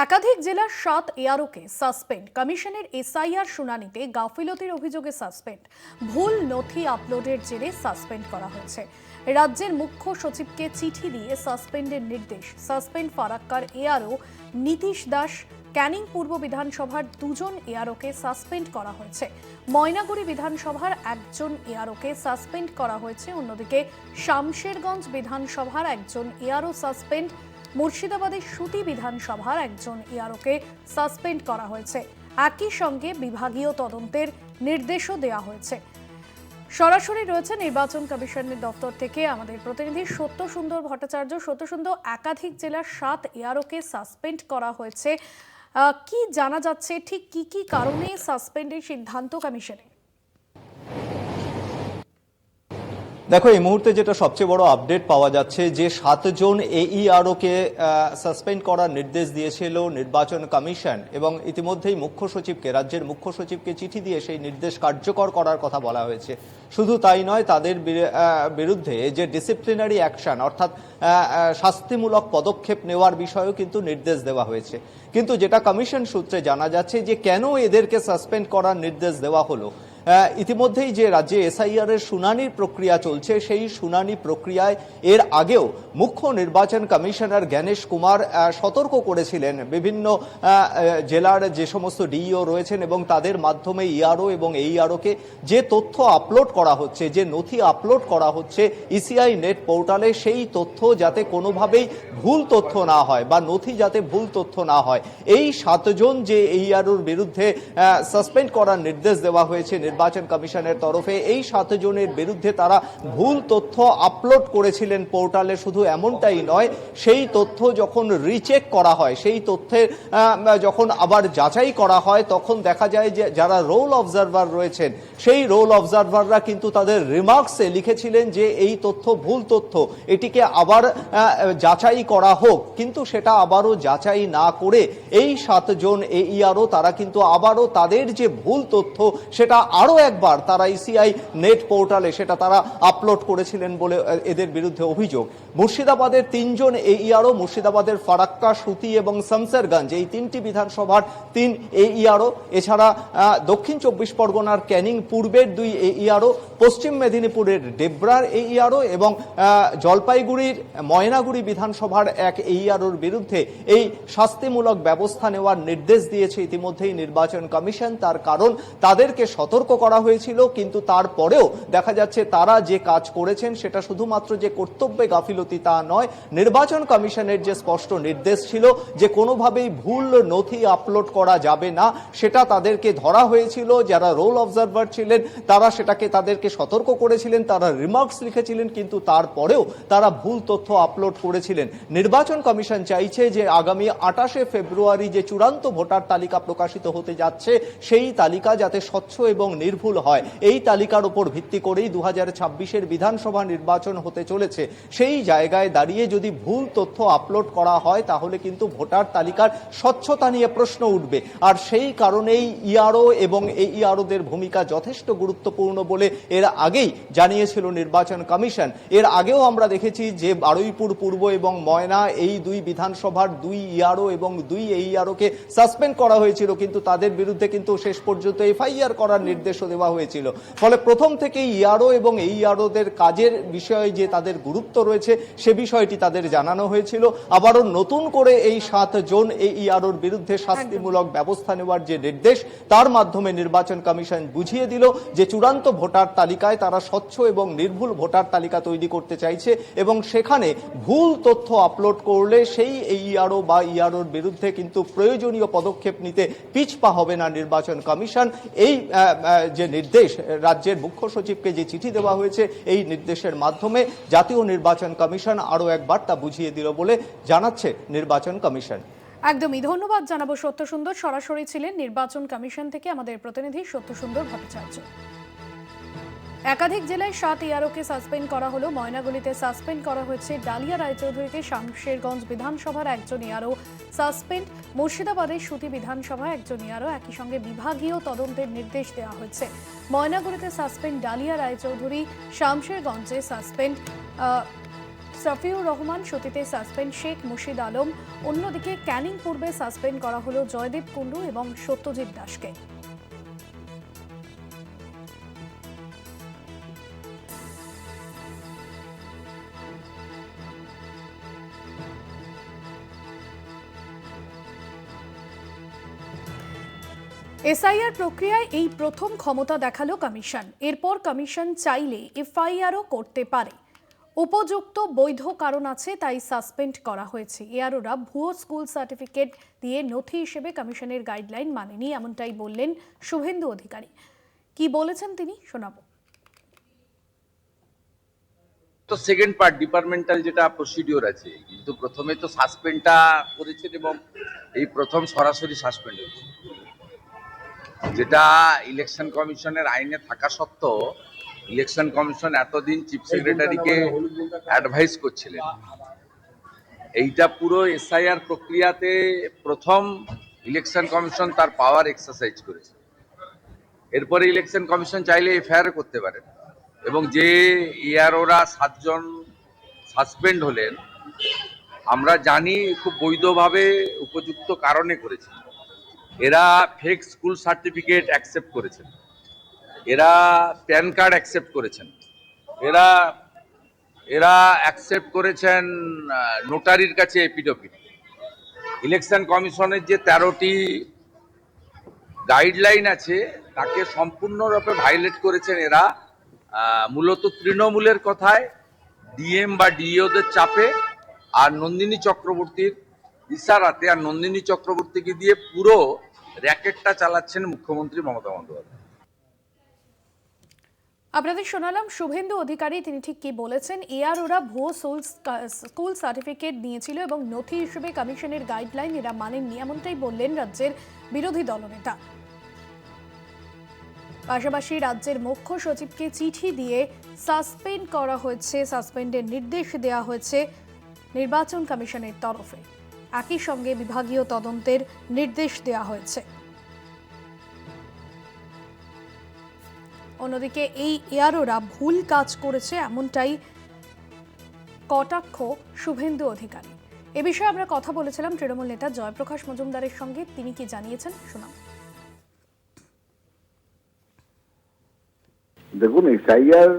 একাধিক জেলার 7 এআরওকে সাসপেন্ড। কমিশনের এসআইআর শুনানিতে গাফিলতির অভিযোগে সাসপেন্ড। ভুল নথি আপলোডের জেরে সাসপেন্ড করা হয়েছে। রাজ্যের মুখ্য সচিবকে চিঠি দিয়ে সাসপেন্ডের নির্দেশ। সাসপেন্ড ফারাক্কার এআরও নীতিশ দাস। ক্যানিং পূর্ব বিধানসভার 2 জন এআরওকে সাসপেন্ড করা হয়েছে। ময়নাগুড়ি বিধানসভার 1 জন এআরওকে সাসপেন্ড করা হয়েছে। অন্যদিকে শামশেরগঞ্জ বিধানসভার 1 জন এআরও সাসপেন্ড। মুর্শিদাবাদের সুতি বিধানসভার 1 জন এআরওকে সাসপেন্ড করা হয়েছে। একই সঙ্গে বিভাগীয় তদন্তের নির্দেশও দেওয়া হয়েছে। সরাসরি রয়েছে নির্বাচন কমিশনের দপ্তর থেকে আমাদের প্রতিনিধি সত্যসুন্দর ভট্টাচার্য। সত্যসুন্দর, একাধিক জেলার 7 এআরওকে সাসপেন্ড করা হয়েছে, কি জানা যাচ্ছে? ঠিক কি কি কারণে সাসপেন্ডের সিদ্ধান্ত কমিশনের? দেখো, এই মুহূর্তে যেটা সবচেয়ে বড় আপডেট পাওয়া যাচ্ছে যে 7 জন এইআরওকে সাসপেন্ড করার নির্দেশ দিয়েছিল নির্বাচন কমিশন এবং ইতিমধ্যেই রাজ্যের মুখ্য সচিবকে চিঠি দিয়ে সেই নির্দেশ কার্যকর করার কথা বলা হয়েছে। শুধু তাই নয়, তাদের বিরুদ্ধে যে ডিসিপ্লিনারি অ্যাকশন অর্থাৎ শাস্তিমূলক পদক্ষেপ নেওয়ার বিষয়েও কিন্তু নির্দেশ দেওয়া হয়েছে। কিন্তু যেটা কমিশন সূত্রে জানা যাচ্ছে যে কেন এদেরকে সাসপেন্ড করার নির্দেশ দেওয়া হলো, ইতিমধ্যেই যে রাজ্যে এসআইআর এর শুনানির প্রক্রিয়া চলছে, সেই শুনানি প্রক্রিয়ায় এর আগেও মুখ্য নির্বাচন কমিশনার জ্ঞানেশ কুমার সতর্ক করেছিলেন বিভিন্ন জেলার যে সমস্ত ডিইও রয়েছেন এবং তাদের মাধ্যমে ইআরও এবং এইআরওকে যে তথ্য আপলোড করা হচ্ছে, যে নথি আপলোড করা হচ্ছে ইসিআই নেট পোর্টালে, সেই তথ্য যাতে কোনোভাবেই ভুল তথ্য না হয় বা নথি যাতে ভুল তথ্য না হয়, এই 7 জন যে এইআরওর বিরুদ্ধে সাসপেন্ড করার নির্দেশ দেওয়া হয়েছে নির্বাচন কমিশনের তরফে, এই 7 জনের বিরুদ্ধে তারা ভুল তথ্য আপলোড করেছিলেন পোর্টালে। শুধু এমনটাই নয়, সেই তথ্য যখন রিচেক করা হয়, সেই তথ্যের যখন আবার যাচাই করা হয়, তখন দেখা যায় যে যারা রোল অবজারভার রয়েছেন, সেই রোল অবজারভাররা কিন্তু তাদের রিমার্কসে লিখেছিলেন যে এই তথ্য ভুল তথ্য, এটিকে আবার যাচাই করা হোক। কিন্তু সেটা আবারও যাচাই না করে এই 7 জন এইআরও তারা কিন্তু আবারও তাদের যে ভুল তথ্য সেটা আরো একবার তারা ইসিআই নেট পোর্টালে সেটা তারা আপলোড করেছিলেন বলে এদের বিরুদ্ধে অভিযোগ। মুর্শিদাবাদের 3 জন এইআরও, মুর্শিদাবাদের ফারাক্কা, সুতি এবং শামশেরগঞ্জ, এই 3টি বিধানসভার 3 এইআরও, এছাড়া দক্ষিণ 24 পরগনার ক্যানিং পূর্বের 2 এইআরও, পশ্চিম মেদিনীপুরের ডেবরার এইআরও এবং জলপাইগুড়ির ময়নাগুড়ি বিধানসভার 1 এইআরওর বিরুদ্ধে এই শাস্তিমূলক ব্যবস্থা নেওয়ার নির্দেশ দিয়েছে ইতিমধ্যেই নির্বাচন কমিশন। তার কারণ তাদেরকে সতর্ক করা হয়েছিল, কিন্তু তারপরেও দেখা যাচ্ছে তারা যে কাজ করেছেন সেটা শুধুমাত্র যে কর্তব্যে গাফিলতি তা নয়। নির্বাচন কমিশনের যে স্পষ্ট নির্দেশ ছিল যে কোনোভাবেই ভুল নথি আপলোড করা যাবে না, সেটা তাদেরকে ধরা হয়েছিল। যারা রোল অবজারভার ছিলেন তারা সেটাকে তাদেরকে সতর্ক করেছিলেন, তারা রিমার্কস লিখেছিলেন, কিন্তু তারপরেও তারা ভুল তথ্য আপলোড করেছিলেন। নির্বাচন কমিশন চাইছে যে আগামী 28শে ফেব্রুয়ারি যে চূড়ান্ত ভোটার তালিকা প্রকাশিত হতে যাচ্ছে, সেই তালিকা যাতে স্বচ্ছ এবং নির্ভুল হয়। এই তালিকার উপর ভিত্তি করেই 2026-এর বিধানসভা নির্বাচন হতে চলেছে। সেই জায়গায় দাঁড়িয়ে যদি ভুল তথ্য আপলোড করা হয় তাহলে কিন্তু ভোটার তালিকার স্বচ্ছতা নিয়ে প্রশ্ন উঠবে। আর সেই কারণেই ইআরও এবং এইআরওদের ভূমিকা যথেষ্ট গুরুত্বপূর্ণ বলে এর আগেই জানিয়েছিল নির্বাচন কমিশন। এর আগেও আমরা দেখেছি যে বারুইপুর পূর্ব এবং ময়না, এই 2 বিধানসভার 2 ইআরও এবং 2 এইআরওকে সাসপেন্ড করা হয়েছিল, কিন্তু তাদের বিরুদ্ধে কিন্তু শেষ পর্যন্ত এফআইআর করার নির্দেশও দেওয়া হয়েছিল। ফলে প্রথম থেকেই ইআরও এবং এইআরওদের কাজের বিষয়ে যে তাদের গুরুত্ব রয়েছে সে বিষয়টি তাদের জানানো হয়েছিল। আবারও নতুন করে এই 7 জন এইআরওর বিরুদ্ধে শাস্তিমূলক ব্যবস্থা নেওয়ার যে নির্দেশ, তার মাধ্যমে নির্বাচন কমিশন বুঝিয়ে দিল যে চূড়ান্ত ভোটার তালিকায় তারা স্বচ্ছ এবং নির্ভুল ভোটার তালিকা তৈরি করতে চাইছে এবং সেখানে ভুল তথ্য আপলোড করলে সেই এইআরও বা ইআরওর বিরুদ্ধে কিন্তু প্রয়োজনীয় পদক্ষেপ নিতে পিছপা হবে না নির্বাচন কমিশন। এই যে নির্দেশ, রাজ্যের মুখ্য সচিবকে যে চিঠি দেওয়া হয়েছে, এই নির্দেশের মাধ্যমে জাতীয় নির্বাচন কমিশন আরো একবার তা বুঝিয়ে দিল বলে জানাচ্ছে নির্বাচন কমিশন। একদমই ধন্যবাদ জানাবো সত্যসুন্দর। সরাসরি ছিলেন নির্বাচন কমিশন থেকে আমাদের প্রতিনিধি সত্যসুন্দর ভট্টাচার্য। একাধিক জেলায় 7 এআরওকে সাসপেন্ড করা হলো। ময়নাগুড়িতে সাসপেন্ড করা হয়েছে ডালিয়া রায়চৌধুরীকে। শামশেরগঞ্জ বিধানসভার 1 জন এআরও সাসপেন্ড। মুর্শিদাবাদের সুতি বিধানসভায় 1 জন এআরও। একই সঙ্গে বিভাগীয় তদন্তের নির্দেশ দেওয়া হয়েছে। ময়নাগুড়িতে সাসপেন্ড ডালিয়া রায়চৌধুরী, শামশেরগঞ্জে সাসপেন্ড সাফিউর রহমান, সতীতে সাসপেন্ড শেখ মুর্শিদ আলম। অন্যদিকে ক্যানিং পূর্বে সাসপেন্ড করা হলো জয়দীপ কুন্ডু এবং সত্যজিৎ দাসকে। এসআইআর প্রক্রিয়ায় এই প্রথম ক্ষমতা দেখালো কমিশন। এরপর কমিশন চাইলে এফআইআরও করতে পারে। উপযুক্ত বৈধ কারণ আছে তাই সাসপেন্ড করা হয়েছে। এআরওরা ভুয়ো স্কুল সার্টিফিকেট দিয়ে নথি হিসেবে কমিশনের গাইডলাইন মানেনি, এমনটাই বললেন শুভেন্দু অধিকারী। কি বলেছেন তিনি শোনাবো। তো সেকেন্ড পার্ট ডিপার্টমেন্টাল যেটা প্রসিডিওর আছে, কিন্তু প্রথমে তো সাসপেন্ডটা করেছেন এবং এই প্রথম সরাসরি সাসপেন্ড হয়েছে, যেটা ইলেকশন কমিশনের আইনে থাকা সত্ত্বেও ইলেকশন কমিশন এতদিন চিফ সেক্রেটারিকে অ্যাডভাইস করছিলেন। এইটা পুরো এসআইআর প্রক্রিয়াতে প্রথম ইলেকশন কমিশন তার পাওয়ার এক্সারসাইজ করেছে। এরপরে ইলেকশন কমিশন চাইলে এফআইআর করতে পারেন, এবং যে এআরওরা 7 জন সাসপেন্ড হলেন আমরা জানি খুব বৈধভাবে উপযুক্ত কারণে করেছে। এরা ফেক স্কুল সার্টিফিকেট অ্যাকসেপ্ট করেছেন, এরা প্যান কার্ড অ্যাকসেপ্ট করেছেন, এরা অ্যাকসেপ্ট করেছেন নোটারির কাছে এপিডভিট। ইলেকশন কমিশনের যে 13টি গাইডলাইন আছে তাকে সম্পূর্ণরূপে ভায়োলেট করেছেন এরা, মূলত তৃণমূলের কথায়, ডিএম বা ডিইওদের চাপে, আর নন্দিনী চক্রবর্তীর ইশারাতে, আর নন্দিনী চক্রবর্তীকে দিয়ে পুরো র্যাকেটটা চালাচ্ছেন মুখ্যমন্ত্রী মমতা বন্দ্যোপাধ্যায়। আপনাদের শোনালাম শুভেন্দু অধিকারী, তিনি ঠিক কি বলেছেন। এআরওরা ভুয়ো স্কুল সার্টিফিকেট নিয়েছিল এবং নথি হিসেবে কমিশনের গাইডলাইন এরা মানেননি, এমনটাই বললেন রাজ্যের বিরোধী দলনেতা। পাশাপাশি রাজ্যের মুখ্য সচিবকে চিঠি দিয়ে সাসপেন্ড করা হয়েছে, সাসপেন্ডের নির্দেশ দেওয়া হয়েছে নির্বাচন কমিশনের তরফে। একই সঙ্গে বিভাগীয় তদন্তের নির্দেশ দেওয়া হয়েছে। অন্যদিকে এই এআরওরা ভুল কাজ করেছে, এমনটাই কটাক্ষ শুভেন্দু অধিকারী। এ বিষয়ে আমরা কথা বলেছিলাম তৃণমূল নেতা জয়প্রকাশ মজুমদারের সঙ্গে, তিনি কি জানিয়েছেন শোনাব। দেখুন, এসআইআর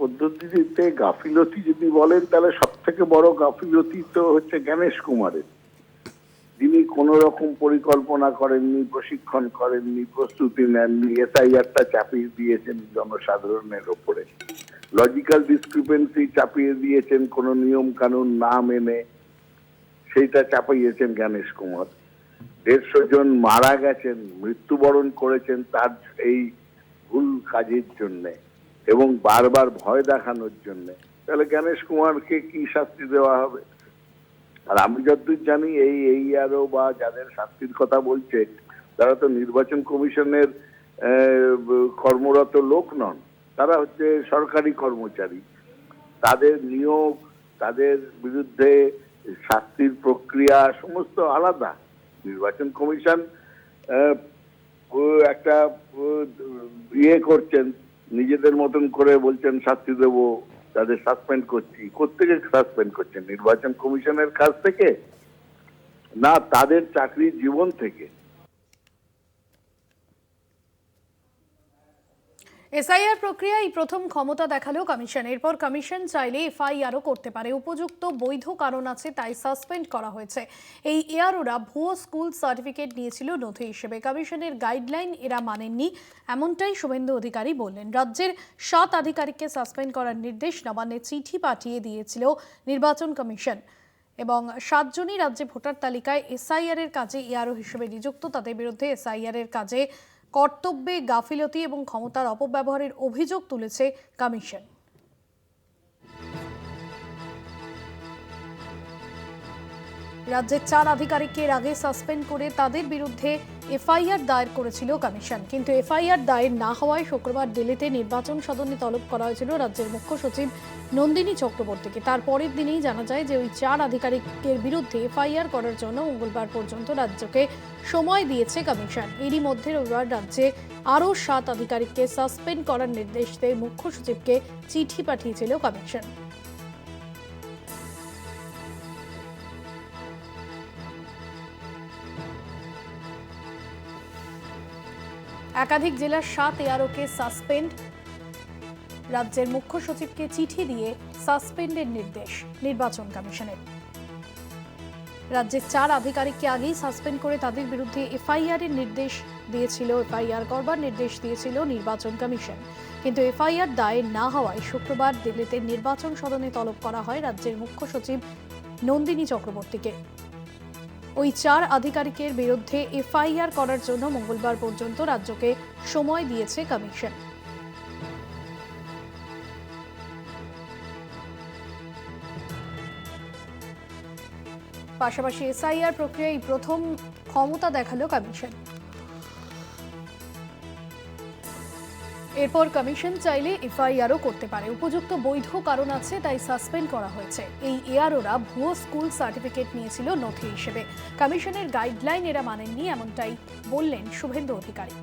পদ্ধতিতে গাফিলতি যদি বলেন তাহলে সব থেকে বড় গাফিলতি তো হচ্ছে গণেশ কুমারের, যিনি কোন রকম পরিকল্পনা করেননি, প্রশিক্ষণ করেননি, প্রস্তুতি নেননি, এসআইআরটা চাপিয়ে দিয়েছেন জনসাধারণের ওপরে। লজিক্যাল ডিসক্রিপেন্সি চাপিয়ে দিয়েছেন কোন নিয়ম কানুন না মেনে, সেইটা চাপিয়েছেন গণেশ কুমার। 150 জন মারা গেছেন, মৃত্যুবরণ করেছেন তার এই ভুল কাজের জন্য এবং বারবার ভয় দেখানোর জন্য। তাহলে গণেশ কুমারকে কি শাস্তি দেওয়া হবে? আর আমি যতদূর জানি এই এআরও বা যাদের শাস্তির কথা বলছে তারা তো নির্বাচন কমিশনের কর্মরত লোক নন, তারা হচ্ছে সরকারি কর্মচারী। তাদের নিয়োগ, তাদের বিরুদ্ধে শাস্তির প্রক্রিয়া সমস্ত আলাদা। নির্বাচন কমিশন একটা ইয়ে করছেন, নিজেদের মতন করে বলছেন শাস্তি দেব, তাদের সাসপেন্ড করছি। কোত্থেকে সাসপেন্ড করছেন? নির্বাচন কমিশনের কাছ থেকে না তাদের চাকরির জীবন থেকে? এসআইআর প্রক্রিয়ায় প্রথম ক্ষমতা দেখালো কমিশন। এরপর কমিশন চাইলে এফআইআরও করতে পারে। উপযুক্ত বৈধ কারণ আছে তাই সাসপেন্ড করা হয়েছে। এই এআরওরা ভুয়ো স্কুল সার্টিফিকেট নিয়েছিল নথি হিসেবে, কমিশনের গাইডলাইন এরা মানেননি, এমনটাই শুভেন্দু অধিকারী বললেন। রাজ্যের 7 আধিকারিককে সাসপেন্ড করার নির্দেশ নবান্নে চিঠি পাঠিয়ে দিয়েছিল নির্বাচন কমিশন এবং 7 জনই রাজ্যে ভোটার তালিকায় এসআইআর এর কাজে এআরও হিসেবে নিযুক্ত। তাদের বিরুদ্ধে এসআইআর এর কাজে কর্তব্যে গাফিলতি এবং ক্ষমতার অপব্যবহারের অভিযোগ তুলেছে কমিশন। রাজ্যের 4 আধিকারিককে এর আগে সাসপেন্ড করে তাদের বিরুদ্ধে এফআইআর দায়ের করেছিল কমিশন, কিন্তু এফআইআর দায়ের না হওয়ায় শুক্রবার দিল্লিতে নির্বাচন সদনে তলব করা হয়েছিল রাজ্যের মুখ্য সচিব নন্দিনী চক্রবর্তীকে। তার পরের দিনেই জানা যায় যে ওই 4 আধিকারিকের বিরুদ্ধে এফআইআর করার জন্য মঙ্গলবার পর্যন্ত রাজ্যকে সময় দিয়েছে কমিশন। এরই মধ্যে রবিবার রাজ্যে আরও 7 আধিকারিককে সাসপেন্ড করার নির্দেশ দিয়ে মুখ্য সচিবকে চিঠি পাঠিয়েছিল কমিশন। একাধিক জেলার 7 এআরওকে সাসপেন্ড, রাজ্যের মুখ্য সচিবকে চিঠি দিয়ে সাসপেন্ডের নির্দেশ নির্বাচন কমিশনের। রাজ্যের 4 আধিকারিককে আগেই সাসপেন্ড করে তাদের বিরুদ্ধে এফআইআর এর নির্দেশ দিয়েছিল, এফআইআর করবার নির্দেশ দিয়েছিল নির্বাচন কমিশন। কিন্তু এফআইআর দায়ের না হওয়ায় শুক্রবার দিল্লিতে নির্বাচন সদনে তলব করা হয় রাজ্যের মুখ্য সচিব নন্দিনী চক্রবর্তীকে। ওই 4 আধিকারিকের বিরুদ্ধে এফআইআর করার জন্য মঙ্গলবার পর্যন্ত রাজ্যকে সময় দিয়েছে কমিশন। পাশাপাশি এসআইআর প্রক্রিয়ায় প্রথম ক্ষমতা দেখালো কমিশন। এরপর কমিশন চাইলে এফআইআরও করতে পারে। উপযুক্ত বৈধ কারণ আছে, তাই সাসপেন্ড করা হয়েছে। এই এআরওরা ভুয়ো স্কুল সার্টিফিকেট নিয়েছিল নথি হিসেবে। কমিশনের গাইডলাইন এরা মানেননি, এমনটাই বললেন শুভেন্দু অধিকারী।